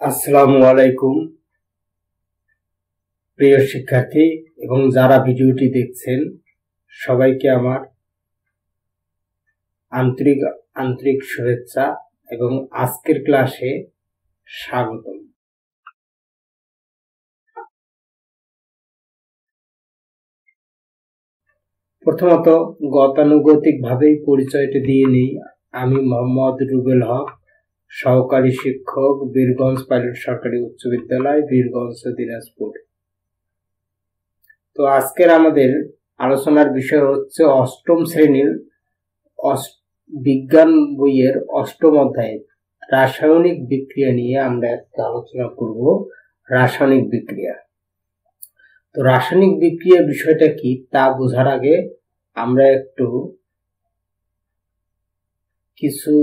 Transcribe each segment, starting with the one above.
আসসালামু আলাইকুম প্রিয় শিক্ষার্থী এবং যারা ভিডিওটি দেখছেন সবাইকে আমার আন্তরিক শুভেচ্ছা এবং আজকের ক্লাসে স্বাগতম। প্রথমত গতানুগতিকভাবেই পরিচয়টি দিয়ে নিই। আমি মোহাম্মদ রুবেল হক, সহকারী শিক্ষক, বীরগঞ্জ পাইলট সরকারি উচ্চ বিদ্যালয়, বীরগঞ্জ, দিনাজপুর। তো আজকের আমাদের আলোচনার বিষয় হচ্ছে অষ্টম শ্রেণীর বিজ্ঞান বইয়ের অষ্টম অধ্যায় রাসায়নিক বিক্রিয়া নিয়ে আমরা একটা আলোচনা করব। রাসায়নিক বিক্রিয়া। তো রাসায়নিক বিক্রিয়ার বিষয়টা কি তা বোঝার আগে আমরা একটু কিছু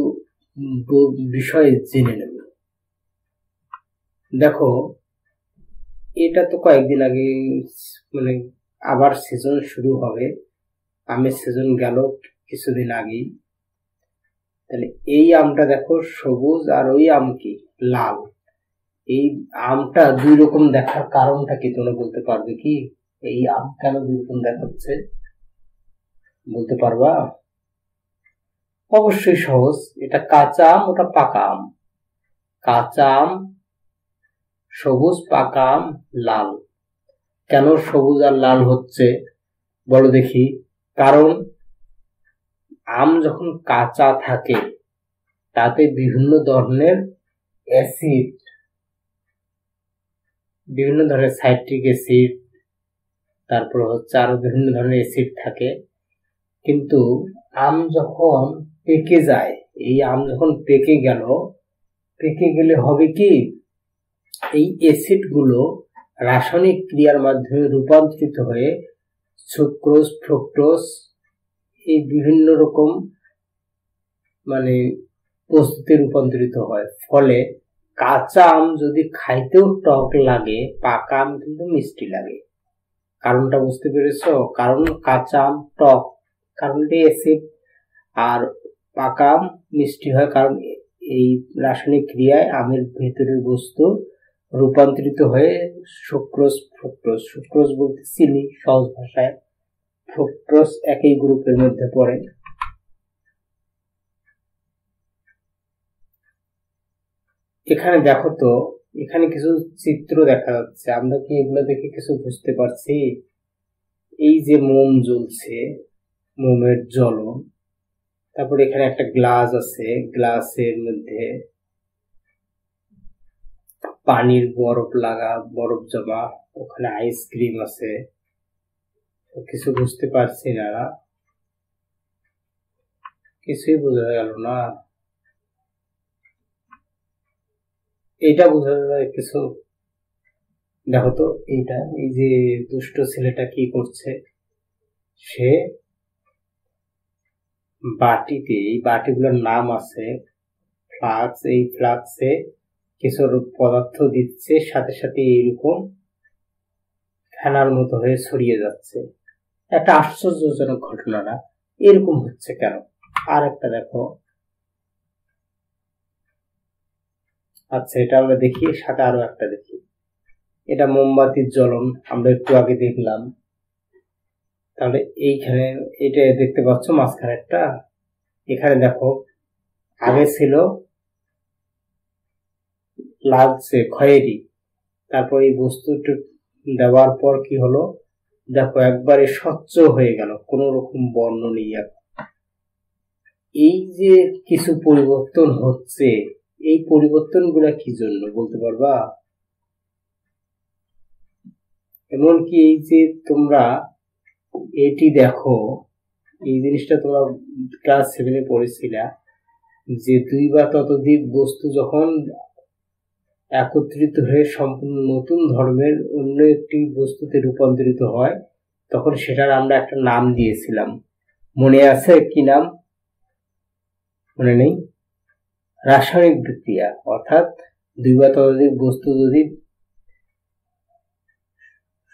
বিষয় জেনে নেব। দেখো, এটা তো কয়েকদিন আগে আবার সিজন শুরু হবে। আমের সিজন গেল কিছুদিন আগেই। তাহলে এই আমটা দেখো সবুজ, আর ওই আম কি লাল। এই আমটা দুই রকম দেখার কারণটা কি তোমরা বলতে পারবে কি? এই আম কেন দুই রকম দেখাচ্ছে বলতে পারবা? অবশ্যই সহজ। এটা কাঁচা আম, ওটা পাকা আম। কাঁচা আম সবুজ, পাকা আম লাল। কেন সবুজ আর লাল হচ্ছে বলো দেখি? কারণ আম যখন কাঁচা থাকে তাতে বিভিন্ন ধরনের অ্যাসিড, বিভিন্ন ধরনের সাইট্রিক অ্যাসিড, তারপর হচ্ছে আরো বিভিন্ন ধরনের অ্যাসিড থাকে। কিন্তু আম যখন পেকে যায়, এই আম যখন পেকে গেলে হবে কি, এই অ্যাসিড গুলো রাসায়নিক ক্রিয়ার মাধ্যমে রূপান্তরিত হয়ে সুক্রোজ, ফ্রুক্টোজ, এই বিভিন্ন রকম প্রস্তুতে রূপান্তরিত হয়। ফলে কাঁচা আম যদি খাইতেও টক লাগে, পাকা আম কিন্তু মিষ্টি লাগে। কারণটা বুঝতে পেরেছো? কারণ কাঁচা আম টক, কারণ অ্যাসিড, আর পাকা আম মিষ্টি হয় কারণ এই রাসায়নিক ক্রিয়ায় আমের ভেতরের বস্তু রূপান্তরিত হয়ে সুক্রোজ, ফ্রুক্টোজ, সুক্রোজ বলতে চিনি সহজ ভাষায়, ফ্রুক্টোজ একই গ্রুপের মধ্যে পড়ে। এখানে দেখো তো, এখানে কিছু চিত্র দেখা যাচ্ছে। আমরা কি এগুলো দেখে কিছু বুঝতে পারছি? এই যে মোম জ্বলছে, মোমের জ্বলন। তারপর এখানে একটা গ্লাস আছে, গ্লাসের মধ্যে পানির বরফ জমা, ওখানে আইসক্রিম আছে। কিছু বুঝতে পারছি না, কিছুই বোঝা গেল না। এইটা বোঝা যায় কিছু? দেখো তো, এইটা এই যে দুষ্ট ছেলেটা কি করছে, সে বাটিতে, এই বাটিগুলোর নাম আছে ফ্লাক্স, এই ফ্লাক্সে কিছু পদার্থ দিচ্ছে, সাথে সাথে এইরকম ফেনার মতো হয়ে ছড়িয়ে যাচ্ছে। একটা আশ্চর্যজনক ঘটনা না? এরকম হচ্ছে কেন? আর একটা দেখো, আচ্ছা এটা আমরা দেখি, সাথে আরো একটা দেখি। এটা মোমবাতির জ্বলন, আমরা একটু আগে দেখলাম। তাহলে এইখানে এটা দেখতে পাচ্ছ মাঝখানে একটা, এখানে দেখো আগে ছিল লালচে খয়েরি, তারপর এই বস্তুটা দেওয়ার পর কি হলো দেখো, একবারে স্বচ্ছ হয়ে গেল, কোন রকম বর্ণ নেই। এই যে কিছু পরিবর্তন হচ্ছে, এই পরিবর্তনগুলো কি জন্য বলতে পারবা? এমনকি এই যে তোমরা এটি দেখো, এই জিনিসটা তোমরা ক্লাস 7-এ পড়েছিলা যে দুই বা ততোধিক বস্তু যখন একত্রিত হয়ে সম্পূর্ণ নতুন ধর্মের অন্য একটি বস্তুতে রূপান্তরিত হয়, তখন সেটার আমরা একটা নাম দিয়েছিলাম। মনে আছে কি নাম? মনে নেই? রাসায়নিক বিক্রিয়া। অর্থাৎ দুই বা ততোধিক বস্তু যদি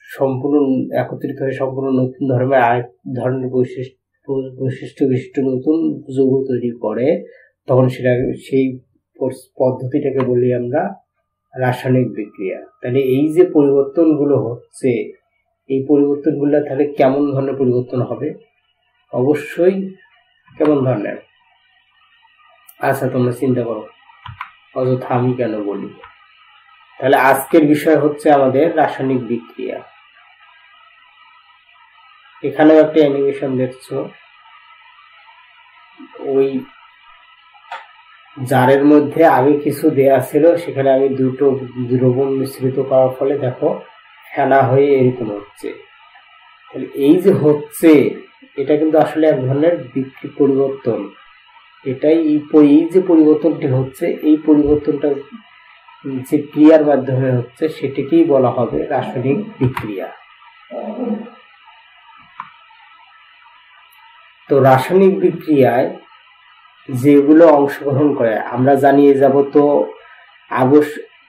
সম্পূর্ণ একত্রিত হয়ে সম্পূর্ণ নতুন ধর্মের আরেক ধরনের বৈশিষ্ট্য বিশিষ্ট নতুন যৌগ তৈরি করে, তখন সেটা সেই পদ্ধতিটাকে বলি আমরা রাসায়নিক বিক্রিয়া। তাহলে এই যে পরিবর্তনগুলো হচ্ছে, এই পরিবর্তনগুলো তাহলে কেমন ধরনের পরিবর্তন হবে? অবশ্যই কেমন ধরনের? আচ্ছা, তোমরা চিন্তা করো, অযথা আমি কেন বলি। তাহলে আজকের বিষয় হচ্ছে আমাদের রাসায়নিক বিক্রিয়া। এখানেও একটা অ্যানিমেশন দেখছো, ওই জারের মধ্যে আগে কিছু দেয়া ছিল, সেখানে আমি দুটো দ্রবণ মিশ্রিত করার ফলে দেখো ফেনা হয়ে এরকম হচ্ছে। তাহলে এই যে হচ্ছে, এটা কিন্তু আসলে এক ধরনের বিক্রি পরিবর্তন। এটাই এই যে পরিবর্তনটি হচ্ছে, এই পরিবর্তনটা যে ক্রিয়ার মাধ্যমে হচ্ছে সেটিকেই বলা হবে রাসায়নিক বিক্রিয়া। তো রাসায়নিক বিক্রিয়ায় যেগুলো অংশগ্রহণ করে আমরা জানিয়ে যাব। তো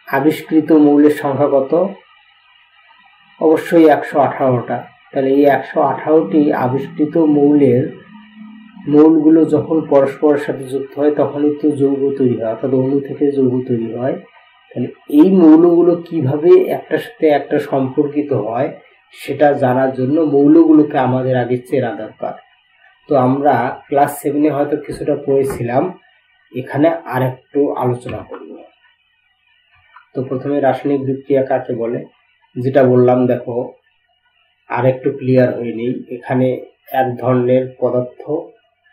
আবিষ্কৃত মৌলের সংখ্যা কত? অবশ্যই 118টা। তাহলে এই 118টি আবিষ্কৃত মৌলগুলো যখন পরস্পরের সাথে যুক্ত হয় তখনই তো যৌগ তৈরি হয়, অর্থাৎ অণু থেকে যৌগ তৈরি হয়। তাহলে এই মৌলগুলো কিভাবে একটার সাথে একটা সম্পর্কিত হয় সেটা জানার জন্য মৌলগুলোকে আমাদের আগে চেনা দরকার। তো আমরা ক্লাস 7-এ হয়তো কিছুটা পড়েছিলাম, এখানে আরেকটু আলোচনা করব। তো প্রথমে রাসায়নিক বিক্রিয়া কাকে বলে, যেটা বললাম দেখো আরেকটু ক্লিয়ার হয়নি। এখানে এক ধরনের পদার্থ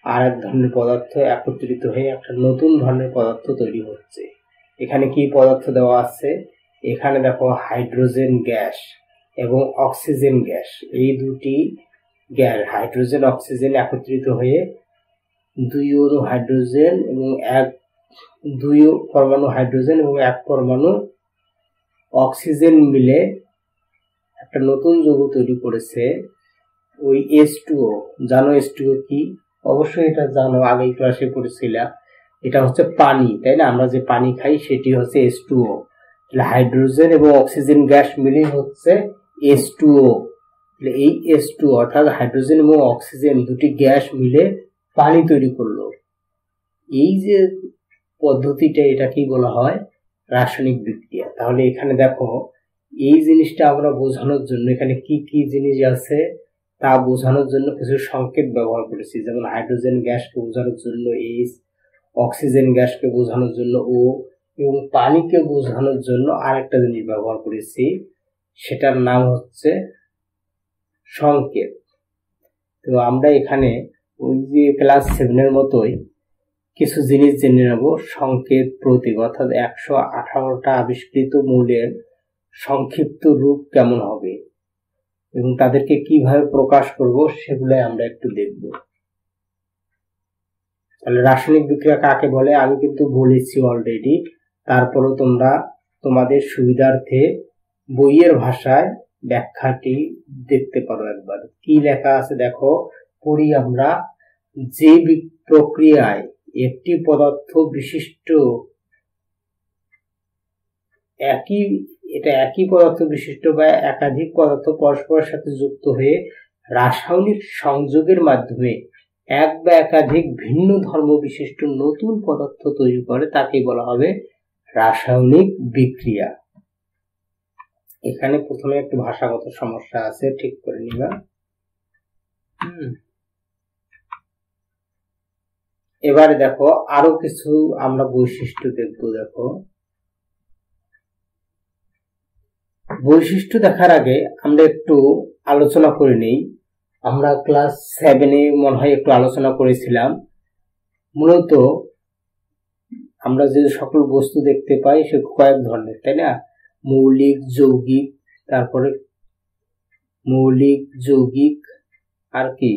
আর এক ধরনের পদার্থ একত্রিত হয়ে একটা নতুন ধরনের পদার্থ তৈরি হচ্ছে। এখানে কি পদার্থ দেওয়া আছে? এখানে দেখো হাইড্রোজেন গ্যাস এবং অক্সিজেন গ্যাস, এই দুটি গ্যাস হাইড্রোজেন অক্সিজেন একত্রিত হয়ে দুই পরমাণু হাইড্রোজেন এবং এক পরমাণু অক্সিজেন মিলে একটা নতুন যৌগ তৈরি করেছে, ওই H2O। জানো H2O কি? অবশ্যই এটা জানো, আগের ক্লাসে পড়েছিলাম। এটা হচ্ছে পানি, তাই না? আমরা যে পানি খাই সেটি হচ্ছে H2O। তাহলে হাইড্রোজেন এবং অক্সিজেন গ্যাস মিলে হচ্ছে H2O। তাহলে এই H2O অর্থাৎ হাইড্রোজেন এবং অক্সিজেন দুটি গ্যাস মিলে পানি তৈরি করলো। এই যে পদ্ধতিটা, এটাকেই বলা হয় রাসায়নিক বিক্রিয়া। তাহলে এখানে দেখো এই জিনিসটা আমরা বোঝানোর জন্য এখানে কি কি জিনিস আছে তা বোঝানোর জন্য কিছু সংকেত ব্যবহার করেছি। যেমন হাইড্রোজেন গ্যাসকে বোঝানোর জন্য H, অক্সিজেন গ্যাসকে বোঝানোর জন্য O, এবং পানিকে বোঝানোর জন্য আরেকটা জিনিস ব্যবহার করেছি, সেটার নাম হচ্ছে সংকেত। তো আমরা এখানে ওই যে ক্লাস 7-এর মতোই কিছু জিনিস জেনে নেব। সংকেত প্রতীক, অর্থাৎ 118টা আবিষ্কৃত মৌলের সংক্ষিপ্ত রূপ কেমন হবে এবং তাদেরকে কিভাবে প্রকাশ করব সেগুলাই আমরা একটু দেখব। তাহলে রাসায়নিক বিক্রিয়া কাকে বলে আমি কিন্তু বলেছি অলরেডি, তারপরও তোমরা তোমাদের সুবিধার্থে বইয়ের ভাষায় ব্যাখ্যাটি দেখতে পারো একবার। কি লেখা আছে দেখো, পড়ি আমরা। যে প্রক্রিয়ায় একটি পদার্থ বিশিষ্ট একই পদার্থ বিশিষ্ট বা একাধিক পদার্থ পরস্পরের সাথে যুক্ত হয়ে রাসায়নিক সংযোগের মাধ্যমে এক বা একাধিক ভিন্ন ধর্ম বিশিষ্ট নতুন পদার্থ তৈরি করে তাকে বলা হবে রাসায়নিক বিক্রিয়া। এখানে প্রথমে একটু ভাষাগত সমস্যা আছে, ঠিক করে নিবা। এবারে দেখো আরো কিছু আমরা বৈশিষ্ট্য দেখবো। দেখো বৈশিষ্ট্য দেখার আগে আমরা একটু আলোচনা করে নেই। আমরা ক্লাস 7-এ মনে হয় একটু আলোচনা করেছিলাম, মূলত আমরা যে সকল বস্তু দেখতে পাই সে কয়েক ধরনের, তাই না? মৌলিক, যৌগিক, তারপরে মৌলিক, যৌগিক আর কি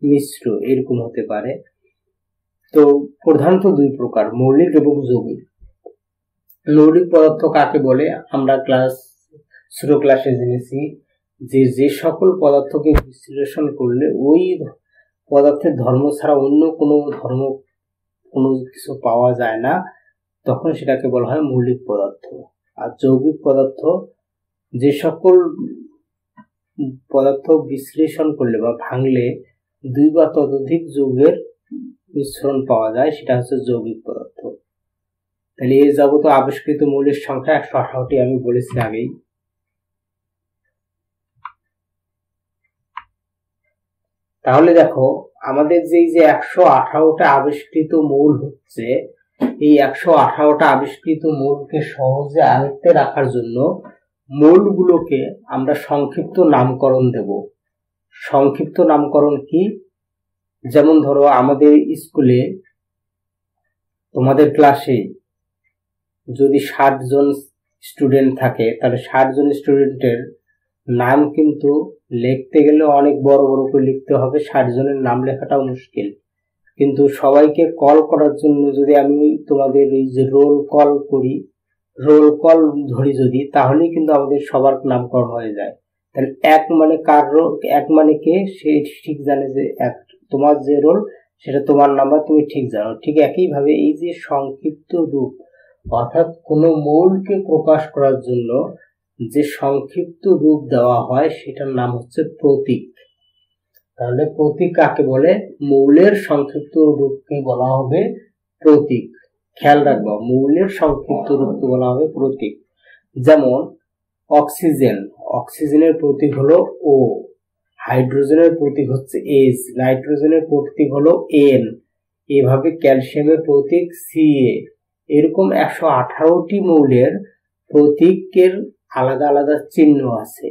মিশ্র, এরকম হতে পারে। তো প্রধানত দুই প্রকার, মৌলিক এবং যৌগিক। মৌলিক পদার্থ কাকে বলে আমরা ছোট ক্লাসে জেনেছি যে সকল পদার্থকে বিশ্লেষণ করলে ওই পদার্থের ধর্ম ছাড়া অন্য কোনো কিছু পাওয়া যায় না, তখন সেটাকে বলা হয় মৌলিক পদার্থ। আর যৌগিক পদার্থ, যে সকল পদার্থ বিশ্লেষণ করলে বা ভাঙলে দুই বা ততোধিক যৌগের মিশ্রণ পাওয়া যায় সেটা হচ্ছে যৌগিক পদার্থ। তাহলে এই যাবত আবিষ্কৃত মৌলের সংখ্যা 118টি, আমি বলেছি আগেই। তাহলে দেখো আমাদের যে 118টা আবিষ্কৃত মৌল হচ্ছে, এই 118টা আবিষ্কৃত মৌলকে সহজে আয়ত্তে রাখার জন্য মৌলগুলোকে আমরা সংক্ষিপ্ত নামকরণ দেব। সংক্ষিপ্ত নামকরণ কি? যেমন ধরো আমাদের স্কুলে তোমাদের ক্লাসে যদি 60 জন স্টুডেন্ট থাকে, তাহলে 60 জন স্টুডেন্টের নাম কিন্তু লিখতে গেলে অনেক বড় বড় করে লিখতে হবে, 60 জনের নাম লেখাটাও মুশকিল। কিন্তু সবাইকে কল করার জন্য যদি আমি তোমাদের এই যে রোল কল করি, রোল কল ধরি যদি, তাহলেই কিন্তু আমাদের সবার নামকরণ হয়ে যায়। তাহলে এক মানে কার রোল, এক মানে কে, সে ঠিক জানে যে তোমার যে রোল সেটা তোমার নাম্বার, তুমি ঠিক জানো। ঠিক একইভাবে এই যে সংক্ষিপ্ত রূপ, অর্থাৎ কোনো মৌলকে প্রকাশ করার জন্য যে সংক্ষিপ্ত রূপ দেওয়া হয় সেটার নাম হচ্ছে প্রতীক। তাহলে প্রতীক কাকে বলে? মৌলের সংক্ষিপ্ত রূপকে বলা হবে প্রতীক। খেয়াল রাখবা, মৌলের সংক্ষিপ্ত রূপকে বলা হবে প্রতীক। যেমন অক্সিজেন, অক্সিজেনের প্রতীক হলো ও, হাইড্রোজেনের প্রতীক হচ্ছে H, নাইট্রোজেনের প্রতীক হলো N, এভাবে ক্যালসিয়ামের প্রতীক Ca। এরকম 118টি মৌলের প্রতীকের আলাদা আলাদা চিহ্ন আছে,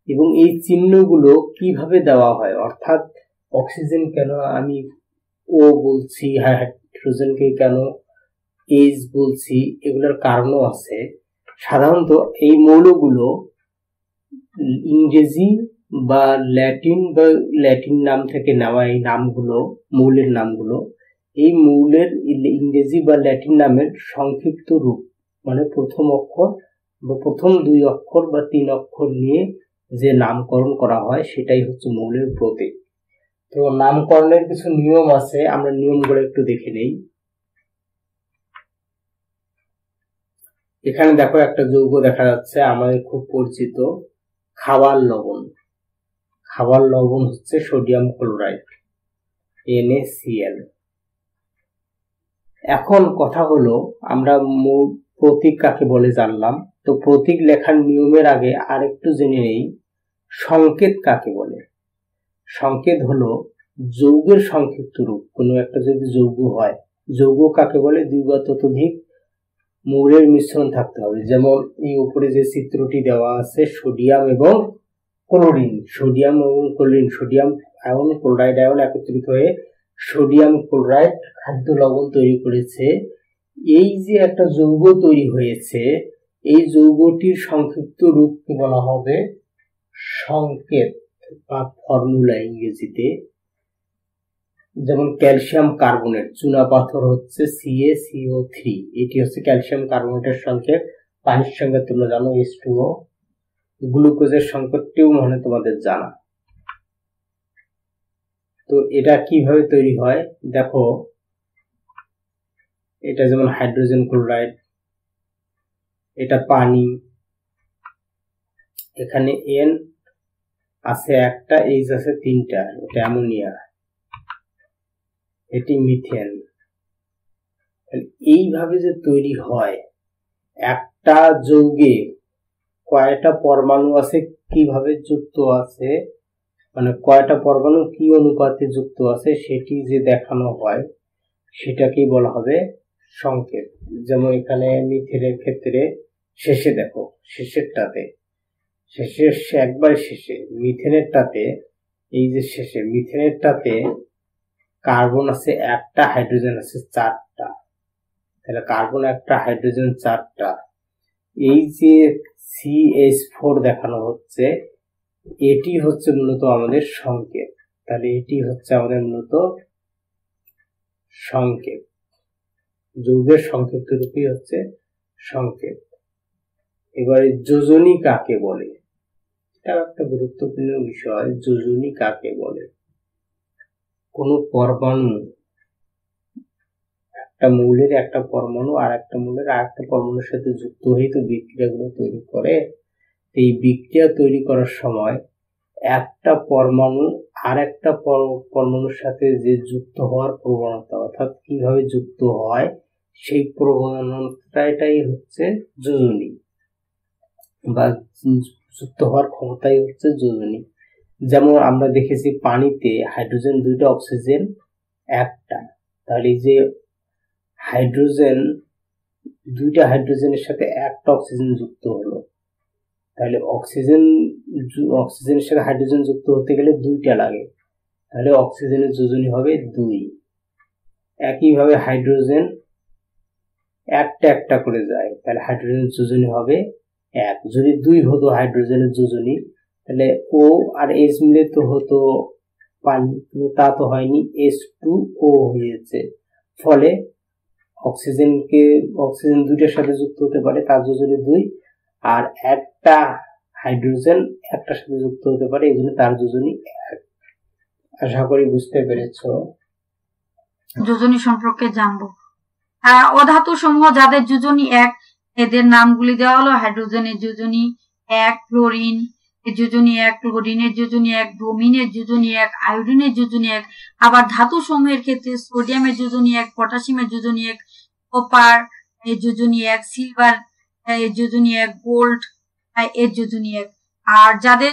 এবং এই চিহ্নগুলো কিভাবে দেওয়া হয়, অর্থাৎ অক্সিজেন কেন আমি ও বলছি, হাইড্রোজেনকে কেন H বলছি, এগুলোর কারণও আছে। সাধারণত এই মৌলগুলো ইংরেজি বা ল্যাটিন নাম থেকে নেওয়া, এই নামগুলো, মৌলের নামগুলো, এই মৌলের ইংরেজি বা ল্যাটিন নামের সংক্ষিপ্ত রূপ, মানে প্রথম অক্ষর বা প্রথম 2 অক্ষর বা 3 অক্ষর নিয়ে যে নামকরণ করা হয় সেটাই হচ্ছে মৌলের প্রতীক। তো নামকরণের কিছু নিয়ম আছে, আমরা নিয়মগুলো একটু দেখে নেই। এখানে দেখো একটা যৌগ দেখা যাচ্ছে আমাদের খুব পরিচিত, খাবার লবণ। খাবার লবণ হচ্ছে সোডিয়াম ক্লোরাইড, NaCl। এখন কথা হলো, আমরা প্রতীক কাকে বলে জানলাম, তো প্রতীক লেখার নিয়মের আগে আরেকটু জেনে নেই সংকেত কাকে বলে। সংকেত হলো যৌগের সংক্ষিপ্ত রূপ। কোনো একটা যদি যৌগ হয়, যৌগ কাকে বলে? 2 বা ততোধিক মৌলের মিশ্রণ থাকতে হবে। যেমন এই উপরে যে চিত্রটি দেওয়া আছে, সোডিয়াম এবং ক্লোরিন, সোডিয়াম এবং chlorine, sodium ion chloride ion একত্রিত হয়ে সোডিয়াম ক্লোরাইড খাদ্য লবণ তৈরি করেছে। এই যে একটা যৌগ তৈরি হয়েছে, এই যৌগটির সংক্ষিপ্ত রূপকে বলা হবে সংকেত বা ফর্মুলা ইংরেজিতে। যেমন ক্যালসিয়াম কার্বনেট, চুনা পাথর হচ্ছে CaCO3, এটি হচ্ছে ক্যালসিয়াম কার্বনেটের সংকেত। পানির সঙ্গে তোমরা জানো H2O, গ্লুকোজের সংকেতটিও মনে তোমাদের জানা। তো এটা কিভাবে তৈরি হয় দেখো, এটা যেমন হাইড্রোজেন ক্লোরাইড, এটা পানি, এখানে N আছে একটা, H আছে 3টা, এটা অ্যামোনিয়া, এটি মিথেন। এইভাবে যে তৈরি হয়, একটা যৌগে কয়টা পরমাণু আছে, কিভাবে যুক্ত আছে, মানে কয়টা পরমাণু কি অনুপাতে যুক্ত আছে সেটি যে দেখানো হয় সেটাকেই বলা হবে সংকেত। যেমন এখানে মিথেনের ক্ষেত্রে শেষে দেখো, শেষেরটাতে, শেষের একবার শেষে মিথেনেরটাতে, এই যে শেষে মিথেনেরটাতে কার্বন আছে একটা, হাইড্রোজেন আছে 4টা, তাহলে কার্বন একটা, হাইড্রোজেন 4টা। এই যে CH4 দেখানো হচ্ছে, এটি হচ্ছে মূলত আমাদের সংকেত। তাহলে এটি হচ্ছে আমাদের মূলত সংকেত, যৌগের সংক্ষিপ্ত রূপই হচ্ছে সংকেত। এবারে যোজনী কাকে বলে, এটা একটা গুরুত্বপূর্ণ বিষয়। যোজনী কাকে বলে? কোন পরমাণু, একটা মৌলের একটা পরমাণু আর একটা মৌলের আর একটা পরমাণুর সাথে যুক্ত হয়ে তো বিক্রিয়াগুলো তৈরি করে। এই বিক্রিয়া তৈরি করার সময় একটা পরমাণু আর একটা পরমাণুর সাথে যে যুক্ত হওয়ার প্রবণতা, অর্থাৎ কিভাবে যুক্ত হয় সেই প্রবণতাটাই হচ্ছে যোজনী, বা যুক্ত হওয়ার ক্ষমতাই হচ্ছে যোজনী। যেমন আমরা দেখেছি পানিতে হাইড্রোজেন দুইটা, অক্সিজেন একটা। তাহলে এই যে হাইড্রোজেন দুইটা হাইড্রোজেনের সাথে একটা অক্সিজেন যুক্ত হলো, তাহলে অক্সিজেনের সাথে হাইড্রোজেন যুক্ত হতে গেলে দুইটা লাগে, তাহলে অক্সিজেনের যোজনী হবে 2। একইভাবে হাইড্রোজেন একটা একটা করে যায়, তাহলে হাইড্রোজেনের যোজনী হবে 1। যদি 2 হতো হাইড্রোজেনের যোজনী, তাহলে ও আর H মিলে তো হতো পানি, কিন্তু তা তো হয়নি, H2O হয়েছে। ফলে অক্সিজেন দুইটার সাথে যুক্ত হতে পারে, তার যোজনী 2, আর একটা হাইড্রোজেন একটার সাথে যুক্ত হতে পারে, এই জন্য তার যোজনী 1। আশা করি বুঝতে পেরেছো। যোজনী সম্পর্কে জানবো। অধাতু সমূহ যাদের যোজনী 1, এদের নামগুলি দেওয়া হলো। হাইড্রোজেনের যোজনী 1, ফ্লোরিন এর যোজনী 1, ক্লোরিনের যোজনী 1, ব্রোমিনের যোজনী 1, আয়োডিনের যোজনী 1। আবার ধাতু সমূহের ক্ষেত্রে সোডিয়ামের যোজনী 1, পটাশিয়ামের যোজনী 1, কপার এর যোজনী 1, সিলভার এর যোজনী 1, গোল্ড এর যোজনী 1। আর যাদের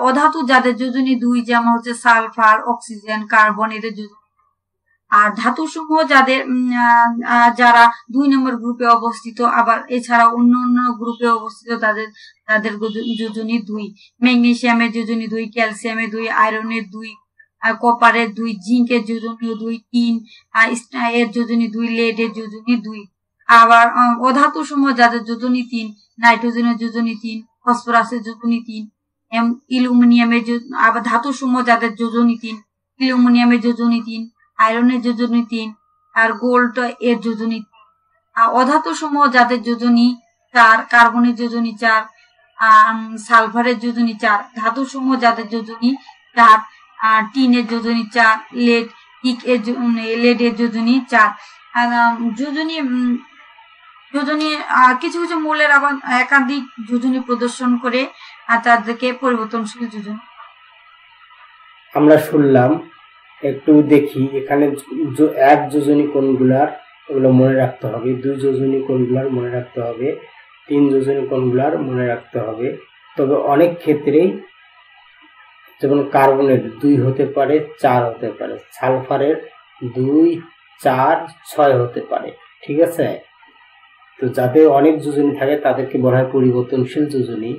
অধাতু যাদের যোজনী 2, যেমন হচ্ছে সালফার, অক্সিজেন, কার্বন, এদের যোজনী। আর ধাতু সমূহ যারা 2 নম্বর গ্রুপে অবস্থিত, আবার এছাড়া অন্য গ্রুপে অবস্থিত, তাদের যোজনী 2। ম্যাগনেসিয়ামের যোজনী 2, ক্যালসিয়ামের 2, আয়রনের 2, কপারের 2, জিঙ্কের যোজনী 2, টিন এর যোজনী 2, লেডের যোজনী 2। আবার অধাতু সমূহ যাদের যোজনী 3, নাইট্রোজেনের যোজনী 3, ফসফরাসের যোজনী 3, অ্যালুমিনিয়ামের আবার ধাতু সমূহ যাদের যোজনী 3, অ্যালুমিনিয়ামের যোজনী 3, আয়রনের যোজনী 3, আর গোল্ড এর যোজনী 3। অধাতু সমূহ যাদের যোজনী 4, কার্বনের যোজনী 4, সালফারের যোজনী 4, ধাতু সমূহ যাদের যোজনী 4, টিনের যোজনী 4, লেডের যোজনী 4। যোজনী কিছু কিছু মৌলের আবার একাধিক যোজনী প্রদর্শন করে তাদেরকে পরিবর্তনশীল যোজনী আমরা শুনলাম। একটু দেখি এখানে 1 যোজনী কোনগুলার, ওগুলো মনে রাখতে হবে। 2 যোজনী কোনগুলার মনে রাখতে হবে। 3 যোজনী কোনগুলার মনে রাখতে হবে। তবে অনেক ক্ষেত্রেই যেমন কার্বনের 2 হতে পারে, 4 হতে পারে, সালফারের 2, 4, 6 হতে পারে। ঠিক আছে? তো যাদের অনেক যোজনী থাকে তাদেরকে বলা হয় পরিবর্তনশীল যোজনী।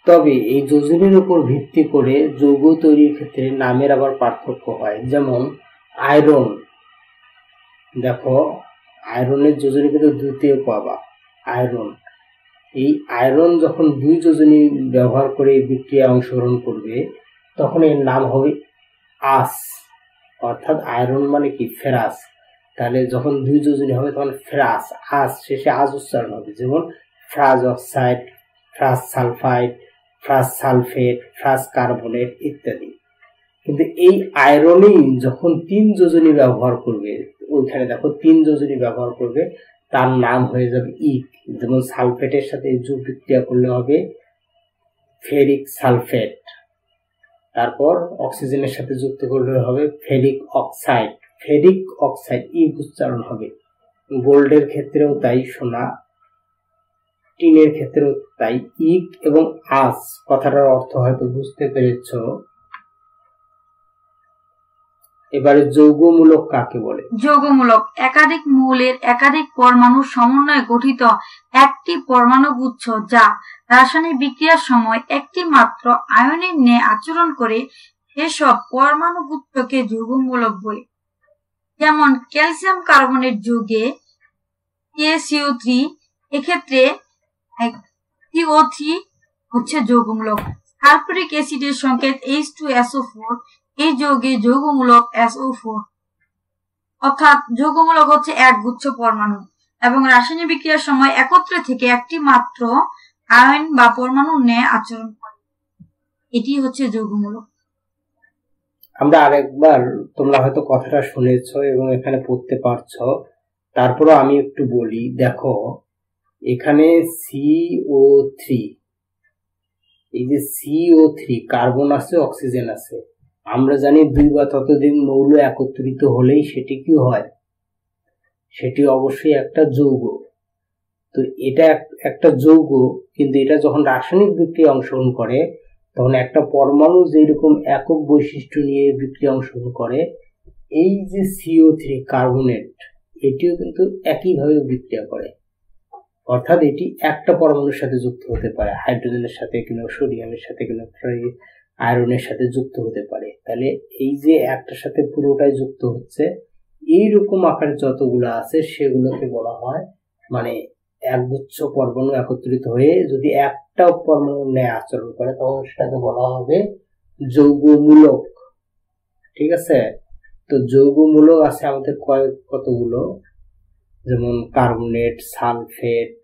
তবে এই যোজনীর উপর ভিত্তি করে যৌগ তৈরির ক্ষেত্রে নামের আবার পার্থক্য হয়। যেমন আয়রন, দেখো আয়রনের যোজনী কিন্তু 2 পাবা। আয়রন, এই আয়রন যখন 2 যোজনী ব্যবহার করে বিক্রিয়ায় অংশগ্রহণ করবে, তখন এর নাম হবে আস। অর্থাৎ আয়রন মানে কি? ফেরাস। তাহলে যখন 2 যোজনী হবে তখন ফেরাস, আস, শেষে আজ উচ্চারণ হবে। যেমন ফ্রাজ অক্সাইড, ফ্রাজ সালফাইড, ফ্রাজ সালফেট, ফ্রাজ কার্বনেট ইত্যাদি। কিন্তু এই আয়রনই যখন 3 যোজনী ব্যবহার করবে, ওইখানে দেখো 3 যোজনী ব্যবহার করবে, তার নাম হয়ে যাবে ইক। যেমন সালফেটের সাথে যোগ বিক্রিয়া করলে হবে ফেরিক সালফেট। তারপর অক্সিজেনের সাথে যুক্ত করলে হবে ফেরিক অক্সাইড। ফেরিক অক্সাইড ইক উচ্চারণ হবে। গোল্ডের ক্ষেত্রেও তাই, সোনা, টিনের ক্ষেত্রেও তাই। ইক এবং আস কথাটার অর্থ হয়তো বুঝতে পেরেছ। এবারে যৌগমূলক কাকে বলে? যৌগমূলক একাধিক মৌলের একাধিক পরমাণুর সমন্বয়ে গঠিত একটি পরমাণু গুচ্ছ, যা রাসায়নিক বিক্রিয়ার সময় একটি মাত্র আয়নের ন্যায় আচরণ করে, এসব পরমাণু গুচ্ছকে যৌগমূলক বলে। যেমন ক্যালসিয়াম কার্বনেট যৌগে KCO3, এক্ষেত্রে CO3 হচ্ছে যৌগমূলক। সালফিউরিক অ্যাসিডের সংকেত H2SO4, এই যৌগে যৌগমূলক SO4। অর্থাৎ যৌগমূলক হচ্ছে এক গুচ্ছ পরমাণু এবং রাসায়নিক বিক্রিয়ার সময় একত্রে থেকে একটি মাত্র আয়ন বা পরমাণুর ন্যায় আচরণ করে, এটি হচ্ছে যৌগমূলক। আমরা আরেকবার, তোমরা হয়তো কথাটা শুনেছ এবং এখানে পড়তে পারছো, তারপরও আমি একটু বলি। দেখো এখানে CO3, এই যে CO3, কার্বন আছে, অক্সিজেন আছে। আমরা জানি 2 বা ততোধিক মৌল একত্রিত হলেই সেটি কি হয়? সেটি অবশ্যই একটা যৌগ। তো এটা একটা যৌগ, কিন্তু এটা যখন রাসায়নিক বিক্রিয়া অংশগ্রহণ করে তখন একটা পরমাণু যেরকম একক বৈশিষ্ট্য নিয়ে বিক্রিয়া অংশগ্রহণ করে, এই যে CO3 কার্বনেট এটিও কিন্তু একইভাবে বিক্রিয়া করে। অর্থাৎ এটি একটা পরমাণুর সাথে যুক্ত হতে পারে, হাইড্রোজেনের সাথে কিংবা সোডিয়ামের সাথে কিংবা আয়রনের সাথে যুক্ত হতে পারে। তাহলে এই যে একটার সাথে পুরোটাই যুক্ত হচ্ছে, এইরকম আকারে যতগুলো আছে সেগুলোকে বলা হয়, মানে একগুচ্ছ পরমাণু একত্রিত হয়ে যদি একটা পরমাণুর ন্যায় আচরণ করে তখন সেটাকে বলা হবে যৌগমূলক। ঠিক আছে? তো যৌগমূলক আছে আমাদের কতগুলো, যেমন কার্বনেট, সালফেট,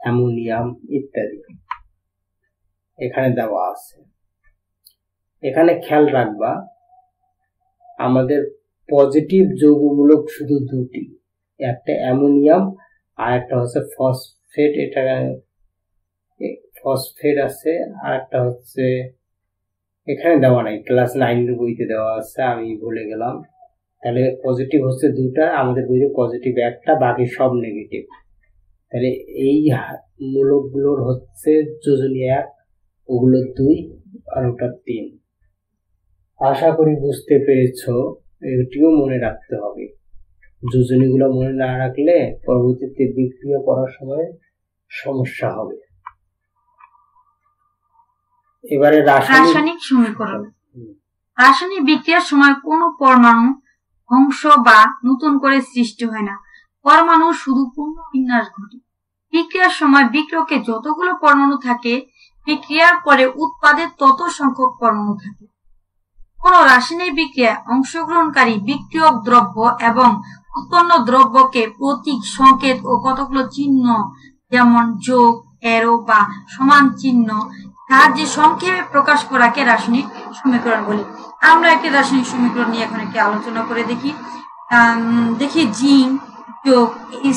অ্যামোনিয়াম ইত্যাদি এখানে দেওয়া আছে। এখানে খেয়াল রাখবা আমাদের পজিটিভ যৌগমূলক শুধু দুটি, একটা অ্যামোনিয়াম আর একটা হচ্ছে ফসফেট। এটা ফসফেট আছে, আর একটা হচ্ছে এখানে দেওয়া নাই, ক্লাস 9 এর বইতে দেওয়া আছে, আমি ভুলে গেলাম। তাহলে পজিটিভ হচ্ছে দুটা, আমাদের বইতে পজিটিভ একটা, বাকি সব নেগেটিভ। তাহলে এই মূলকগুলোর হচ্ছে যোজনী 1, ওগুলো 2 আর ওটা 3। আশা করি বুঝতে পেরেছো, এটিও মনে রাখতে হবে। যোজনীগুলো মনে না রাখলে পরবর্তীতে বিক্রিয়া করার সময় সমস্যা হবে। এবারে রাসায়নিক সমীকরণ। রাসায়নিক বিক্রিয়ার সময় কোনো পরমাণু ধ্বংস বা নতুন করে সৃষ্টি হয় না, পরমাণু শুধু পুনর্বিন্যাস ঘটে। বিক্রিয়ার সময় বিক্রিয়কে যতগুলো পরমাণু থাকে, বিক্রিয়ার পরে উৎপাদে তত সংখ্যক পরমাণু থাকে। কোন রাসায়নিক বিক্রিয়ায় অংশগ্রহণকারী বিক্রিয়ক দ্রব্য এবং উৎপন্ন দ্রব্যকে প্রতীক, সংকেত ও কতগুলো চিহ্ন, যেমন যোগ, অ্যারো বা সমান চিহ্ন সাহায্যে সংক্ষেপে প্রকাশ করাকে রাসায়নিক সমীকরণ বলি। আমরা একটি রাসায়নিক সমীকরণ নিয়ে এখন একটি আলোচনা করে দেখি জিঙ্ক যোগ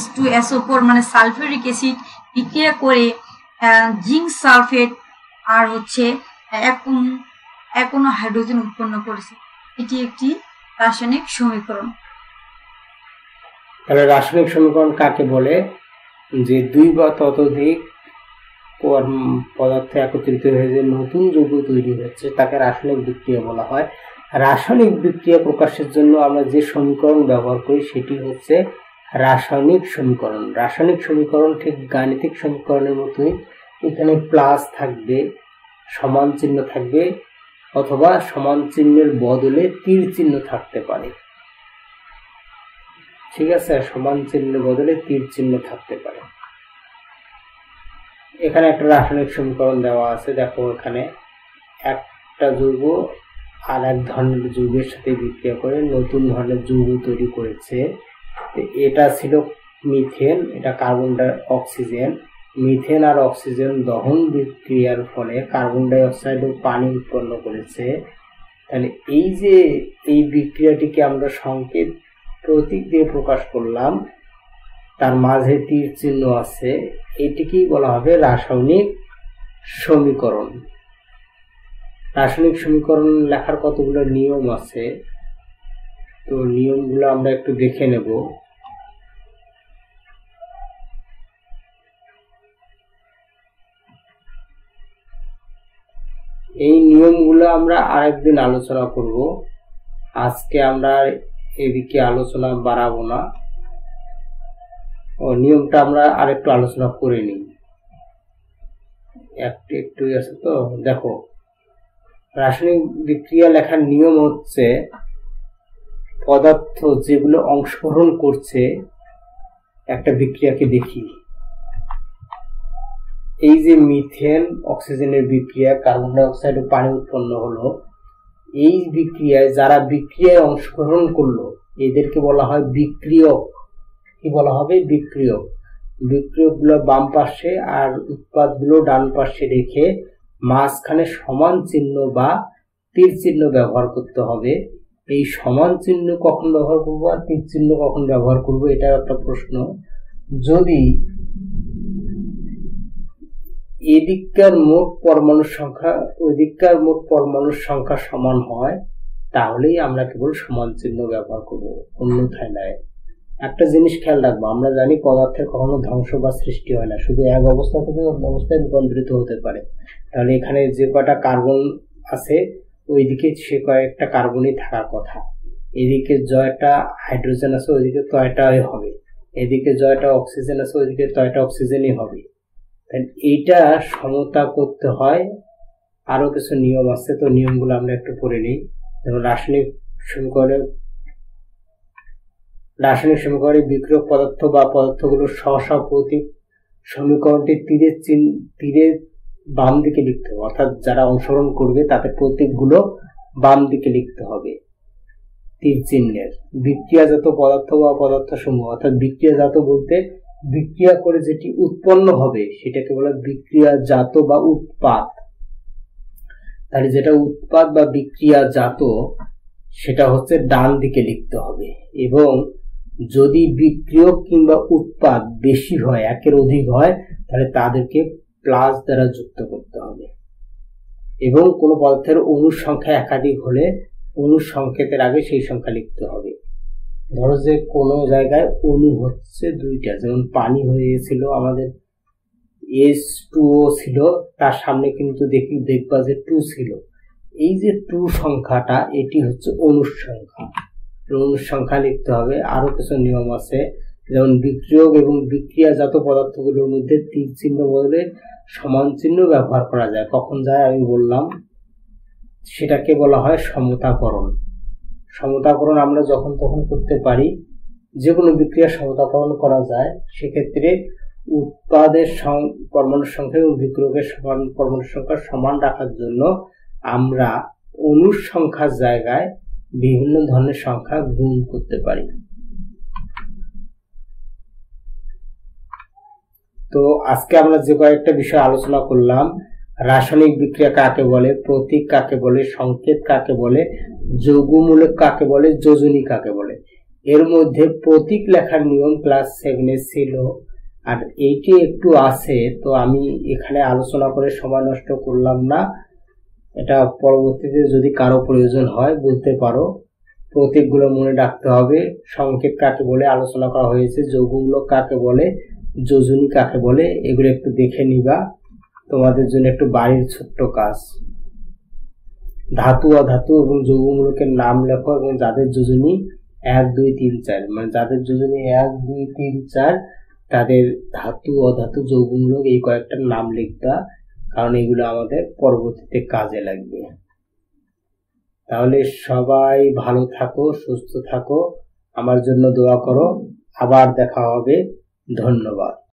H2SO4 মানে সালফিউরিক অ্যাসিড বিক্রিয়া করে জিঙ্ক সালফেট আর হচ্ছে এখনো হাইড্রোজেন উৎপন্ন করেছে। এটি একটি রাসায়নিক সমীকরণ। তাহলে রাসায়নিক সমীকরণ কাকে বলে? যে দুই বা ততোধিক পদার্থ একত্রিত হয়ে যে নতুন যৌগ তৈরি হচ্ছে তাকে রাসায়নিক বিক্রিয়া বলা হয়। রাসায়নিক বিক্রিয়া প্রকাশের জন্য আমরা যে সমীকরণ ব্যবহার করি সেটি হচ্ছে রাসায়নিক সমীকরণ। রাসায়নিক সমীকরণ ঠিক গাণিতিক সমীকরণের মতোই, এখানে প্লাস থাকবে, সমান চিহ্ন থাকবে, অথবা সমান চিহ্নের বদলে তীর চিহ্ন থাকতে পারে। ঠিক আছে? সমান চিহ্নের বদলে তীর চিহ্ন থাকতে পারে। এখানে একটা রাসায়নিক সমীকরণ দেওয়া আছে, দেখো এখানে একটা যৌগ আর এক ধরনের যৌগের সাথে বিক্রিয়া করে নতুন ধরনের যৌগ তৈরি করেছে। এটা ছিল মিথেন, এটা কার্বন ডাই অক্সিজেন। মিথেন আর অক্সিজেন দহন বিক্রিয়ার ফলে কার্বন ডাই অক্সাইড ও পানি উৎপন্ন করেছে। তাহলে এই যে এই বিক্রিয়াটিকে আমরা সংকেত প্রতীক দিয়ে প্রকাশ করলাম, তার মাঝে তীর চিহ্ন আছে, এটিকেই বলা হবে রাসায়নিক সমীকরণ। রাসায়নিক সমীকরণ লেখার কতগুলো নিয়ম আছে, তো নিয়মগুলো আমরা একটু দেখে নেব। এই নিয়মগুলো আমরা আরেকদিন আলোচনা করব, আজকে আমরা এদিকে আলোচনা বাড়াবো না। নিয়মটা আমরা আরেকটু আলোচনা করে নিই, একটু আছে তো। দেখো, রাসায়নিক বিক্রিয়া লেখার নিয়ম হচ্ছে পদার্থ যেগুলো অংশগ্রহণ করছে একটা বিক্রিয়াকে দেখি। এই যে মিথেন অক্সিজেনের বিক্রিয়া, কার্বন ডাই অক্সাইড ও পানি উৎপন্ন হলো, এই বিক্রিয়ায় যারা বিক্রিয়ায় অংশগ্রহণ করলো এদেরকে বলা হয় বিক্রিয়ক। কি বলা হবে? বিক্রিয়ক। বিক্রিয়কগুলো বাম পাশে আর উৎপাদগুলো ডান পাশে রেখে মাঝখানে সমান চিহ্ন বা তীর চিহ্ন ব্যবহার করতে হবে। এই সমান চিহ্ন কখন ব্যবহার করবো আর তীর চিহ্ন কখন ব্যবহার করবো, এটা একটা প্রশ্ন। যদি এদিককার মোট পরমাণুর সংখ্যা ওইদিককার মোট পরমাণুর সংখ্যা সমান হয় তাহলেই আমরা কেবল সমান চিহ্ন ব্যবহার করব, অন্যথায় নয়। একটা জিনিস খেয়াল রাখবো, আমরা জানি পদার্থের কখনো ধ্বংস বা সৃষ্টি হয় না, শুধু এক অবস্থা থেকে অন্য অবস্থায় রূপান্তরিত হতে পারে। তাহলে এখানে যে কয়টা কার্বন আছে ওইদিকে সে কয়েকটা কার্বনই থাকার কথা, এদিকে জয়টা হাইড্রোজেন আছে ওইদিকে তয়টাই হবে, এদিকে জয়টা অক্সিজেন আছে ওইদিকে তয়টা অক্সিজেনই হবে। এইটা সমতা করতে হয়, আরো কিছু নিয়ম আছে, তো নিয়মগুলো আমরা একটু পড়ে নিই। যেমন রাসায়নিক সমীকরণে বিক্রিয়ক পদার্থ বা পদার্থগুলোর স্ব প্রতীক সমীকরণটি তীরে বাম দিকে লিখতে হবে, অর্থাৎ যারা অংশগ্রহণ করবে তাদের প্রতীকগুলো বাম দিকে লিখতে হবে তীর চিহ্নের। বিক্রিয়াজাত পদার্থ বা পদার্থ সমূহ, অর্থাৎ বিক্রিয়াজাত বলতে বিক্রিয়া করে যেটি উৎপন্ন হবে সেটাকে বলে বিক্রিয়াজাত বা উৎপাদ। তাহলে যেটা উৎপাদ বা বিক্রিয়াজাত সেটা হচ্ছে ডান দিকে লিখতে হবে, এবং যদি বিক্রিয়ক কিংবা উৎপাদ বেশি হয়, একের অধিক হয়, তাহলে তাদেরকে প্লাস দ্বারা যুক্ত করতে হবে। এবং কোন পদার্থের অণুর সংখ্যা একাধিক হলে অণুর সংকেতের আগে সেই সংখ্যা লিখতে হবে। ধরো যে কোনো জায়গায় অণু হচ্ছে দুইটা, যেমন পানি হয়েছিল আমাদের H2O ছিল, তার সামনে কিন্তু দেখবা যে 2 ছিল। এই যে 2 সংখ্যাটা এটি হচ্ছে অণুর সংখ্যা, অণুর সংখ্যা লিখতে হবে। আরো কিছু নিয়ম আছে, যেমন বিক্রিয়ক এবং বিক্রিয়াজাত পদার্থগুলোর মধ্যে তীর চিহ্ন বদলে সমান চিহ্ন ব্যবহার করা যায়। কখন যায় আমি বললাম, সেটাকে বলা হয় সমতাকরণ। সমতাকরণ আমরা যখন তখন করতে পারি, যে কোনো বিক্রিয়া সমতাকরণ করা যায়। সেক্ষেত্রে উৎপাদের পরমাণুর সংখ্যা এবং বিক্রিয়কের পরমাণুর সংখ্যা সমান রাখার জন্য আমরা অণুর সংখ্যার জায়গায় বিভিন্ন ধরনের সংখ্যা গুণ করতে পারি। তো আজকে আমরা যে কয়েকটা বিষয় আলোচনা করলাম, রাসায়নিক বিক্রিয়া কাকে বলে, প্রতীক কাকে বলে, সংকেত কাকে বলে, যৌগমূলক কাকে বলে, যোজনী কাকে বলে। এর মধ্যে প্রতীক লেখার নিয়ম ক্লাস 7 এ ছিল, আর এইটি একটু আছে, তো আমি এখানে আলোচনা করে সময় নষ্ট করলাম না। এটা পরবর্তীতে যদি কারো প্রয়োজন হয় বলতে পারো। প্রতীকগুলো মনে রাখতে হবে। সংকেত কাকে বলে আলোচনা করা হয়েছে, যৌগমূলক কাকে বলে, যোজনী কাকে বলে, এগুলো একটু দেখে নিবা। তোমাদের জন্য একটু বাড়ির ছোট্ট কাজ। ধাতু অধাতু এবং যৌগমূলকের নাম লেখো, এবং যাদের যোজনী 1 2 3 4, মানে যাদের যোজনী 1 2 3 4 তাদের ধাতু অধাতু যৌগমূলক এই কয়েকটার নাম লিখবা, কারণ এগুলো আমাদের পরবর্তীতে কাজে লাগবে। তাহলে সবাই ভালো থাকো, সুস্থ থাকো, আমার জন্য দোয়া করো। আবার দেখা হবে। ধন্যবাদ।